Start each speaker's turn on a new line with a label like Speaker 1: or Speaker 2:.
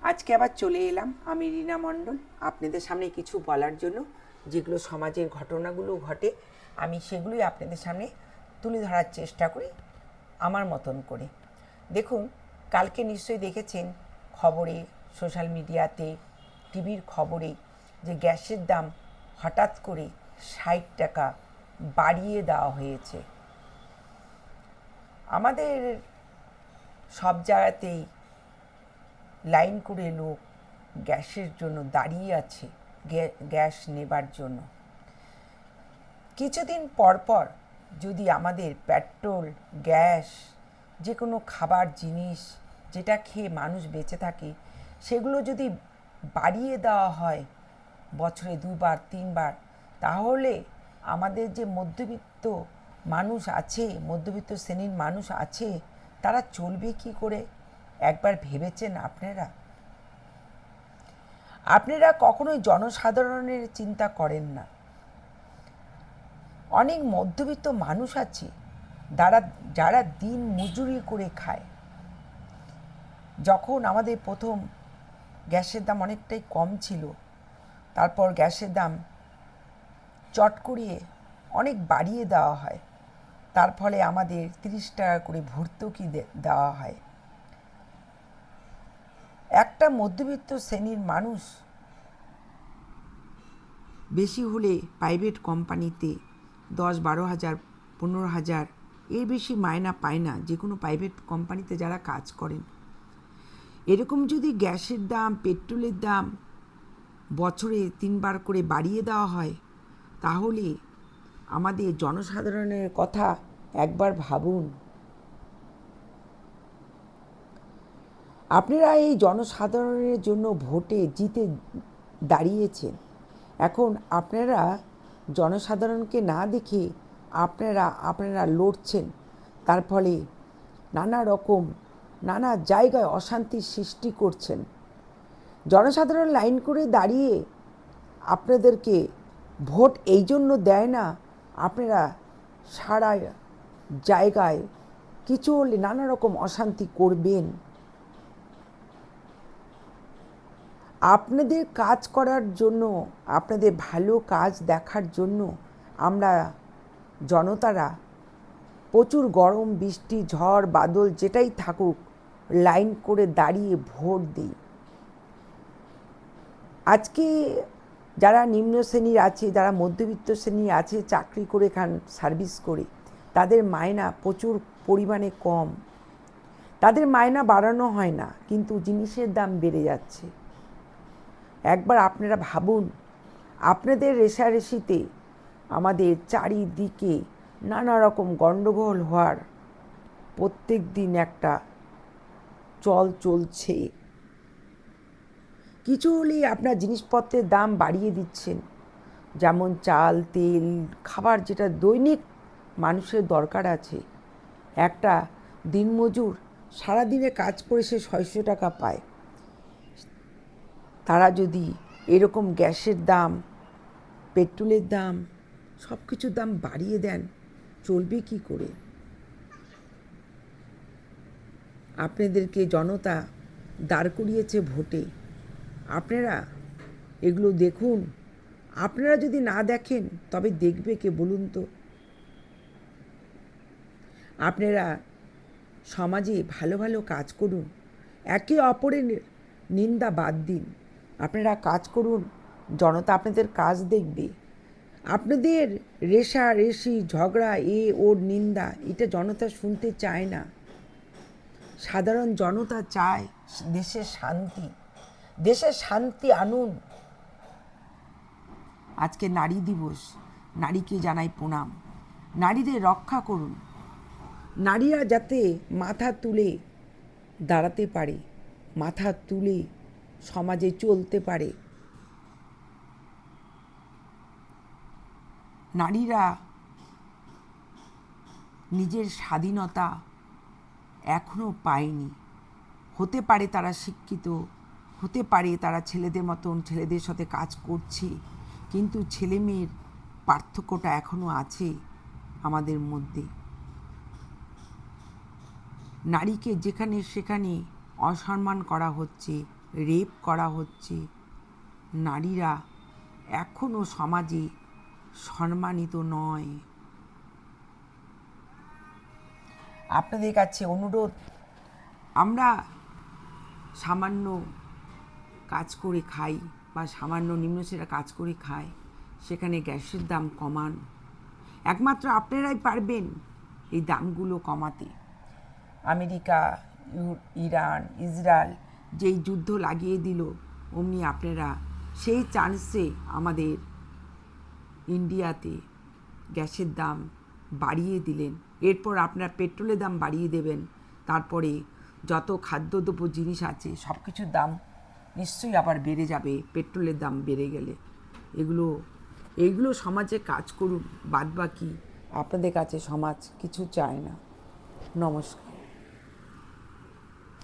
Speaker 1: আজকে আবার চলে এলাম আমি রীনা মণ্ডল আপনাদের সামনে কিছু বলার জন্য। যেগুলো সমাজের ঘটনাগুলো ঘটে আমি সেগুলোই আপনাদের সামনে তুলে ধরার চেষ্টা করি আমার মতন করে। দেখুন, কালকে নিশ্চয়ই দেখেছেন খবরে, সোশ্যাল মিডিয়াতে, টিভির খবরে যে গ্যাসের দাম হঠাৎ করে 60 টাকা বাড়িয়ে দেওয়া হয়েছে। আমাদের সব জায়গাতেই লাইন করে লোক গ্যাসের জন্য দাঁড়িয়ে আছে, গ্যাস নেবার জন্য। কিছুদিন পর পর যদি আমাদের পেট্রোল, গ্যাস, যে কোনো খাবার জিনিস যেটা খেয়ে মানুষ বেঁচে থাকে সেগুলো যদি বাড়িয়ে দেওয়া হয় বছরে 2বার 3বার, তাহলে আমাদের যে মধ্যবিত্ত মানুষ আছে, মধ্যবিত্ত শ্রেণীর মানুষ আছে, তারা চলবে কি করে? একবার ভেবেছেন আপনারা? আপনারা কখনোই জনসাধারণের চিন্তা করেন না। অনেক মধ্যবিত্ত মানুষ আছে যারা দিন মজুরি করে খায়। যখন আমাদের প্রথম গ্যাসের দাম অনেকটাই কম ছিল, তারপর গ্যাসের দাম চট করিয়ে অনেক বাড়িয়ে দেওয়া হয়, তার ফলে আমাদের 30 টাকা করে ভর্তুকি দেওয়া হয়। একটা মধ্যবিত্ত শ্রেণীর মানুষ বেশি হলে প্রাইভেট কোম্পানিতে 10-12 হাজার, 15 হাজার, এর বেশি মায়না পায় না যে কোনো প্রাইভেট কোম্পানিতে যারা কাজ করেন। এরকম যদি গ্যাসের দাম, পেট্রোলের দাম বছরে 3বার করে বাড়িয়ে দেওয়া হয়, তাহলে আমাদের জনসাধারণের কথা একবার ভাবুন। আপনারা এই জনসাধারণের জন্য ভোটে জিতে দাঁড়িয়েছেন। এখন আপনারা জনসাধারণকে না দেখে আপনারা লড়ছেন, তার ফলে নানা জায়গায় অশান্তির সৃষ্টি করছেন। জনসাধারণ লাইন করে দাঁড়িয়ে আপনাদেরকে ভোট এই জন্য দেয় না, আপনারা সারা জায়গায় কিছু হলে নানা রকম অশান্তি করবেন। আপনাদের কাজ করার জন্য, আপনাদের ভালো কাজ দেখার জন্য আমরা জনতারা প্রচুর গরম, বৃষ্টি, ঝড়, বাদল যেটাই থাকুক লাইন করে দাঁড়িয়ে ভোট দিই। আজকে যারা নিম্ন শ্রেণীর আছে, যারা মধ্যবিত্ত শ্রেণীর আছে, চাকরি করে খান, সার্ভিস করে, তাদের মায়না প্রচুর পরিমাণে কম। তাদের মায়না বাড়ানো হয় না, কিন্তু জিনিসের দাম বেড়ে যাচ্ছে। একবার আপনারা ভাবুন, আপনাদের রেষারেষিতে আমাদের চারিদিকে নানা রকম গণ্ডগোল হওয়ার প্রত্যেক দিন একটা চলছে। কিছু হলেই আপনার জিনিসপত্রের দাম বাড়িয়ে দিচ্ছেন, যেমন চাল, তেল, খাবার যেটা দৈনিক মানুষের দরকার আছে। একটা দিনমজুর সারাদিনে কাজ করে সে 600 টাকা পায়। তারা যদি এরকম গ্যাসের দাম, পেট্রোলের দাম, সব কিছুর দাম বাড়িয়ে দেন, চলবে কি করে? আপনাদেরকে জনতা দাঁড় করিয়েছে ভোটে, আপনারা এগুলো দেখুন। আপনারা যদি না দেখেন তবে দেখবে কে বলুন তো? আপনারা সমাজে ভালো ভালো কাজ করুন, একে অপরের নিন্দা বাদ দিন। আপনারা কাজ করুন, জনতা আপনাদের কাজ দেখবে। আপনাদের রেষারেষি, ঝগড়া, ওর নিন্দা, এটা জনতা শুনতে চায় না। সাধারণ জনতা চায় দেশের শান্তি। দেশের শান্তি আনুন। আজকে নারী দিবস, নারীকে জানাই প্রণাম। নারীদের রক্ষা করুন। নারীরা যাতে মাথা তুলে দাঁড়াতে পারে, মাথা তুলে সমাজে চলতে পারে। নারীরা নিজের স্বাধীনতা এখনও পায়নি। হতে পারে তারা শিক্ষিত, হতে পারে তারা ছেলেদের মতন ছেলেদের সাথে কাজ করছে, কিন্তু ছেলে মেয়ের পার্থক্যটা এখনও আছে আমাদের মধ্যে। নারীকে যেখানে সেখানে অসম্মান করা হচ্ছে, রেপ করা হচ্ছে, নারীরা এখনও সমাজে সম্মানিত নয়। আপনাদের কাছে অনুরোধ, আমরা সামান্য কাজ করে খাই বা সামান্য নিম্নশ্রেণীরা কাজ করে খায়, সেখানে গ্যাসের দাম কমান। একমাত্র আপনারাই পারবেন এই দামগুলো কমাতে। আমেরিকা, ইরান, ইসরায়েল যেই যুদ্ধ লাগিয়ে দিল, অমনি আপনারা সেই চান্সে আমাদের ইন্ডিয়াতে গ্যাসের দাম বাড়িয়ে দিলেন। এরপর আপনার পেট্রোলের দাম বাড়িয়ে দেবেন। তারপরে যত খাদ্যদ্রব্য জিনিস আছে সব কিছুর দাম নিশ্চয়ই আবার বেড়ে যাবে পেট্রোলের দাম বেড়ে গেলে। এইগুলো সমাজে কাজ করুন, বাদবাকি আপনাদের কাছে সমাজ কিছু চায় না। নমস্কার।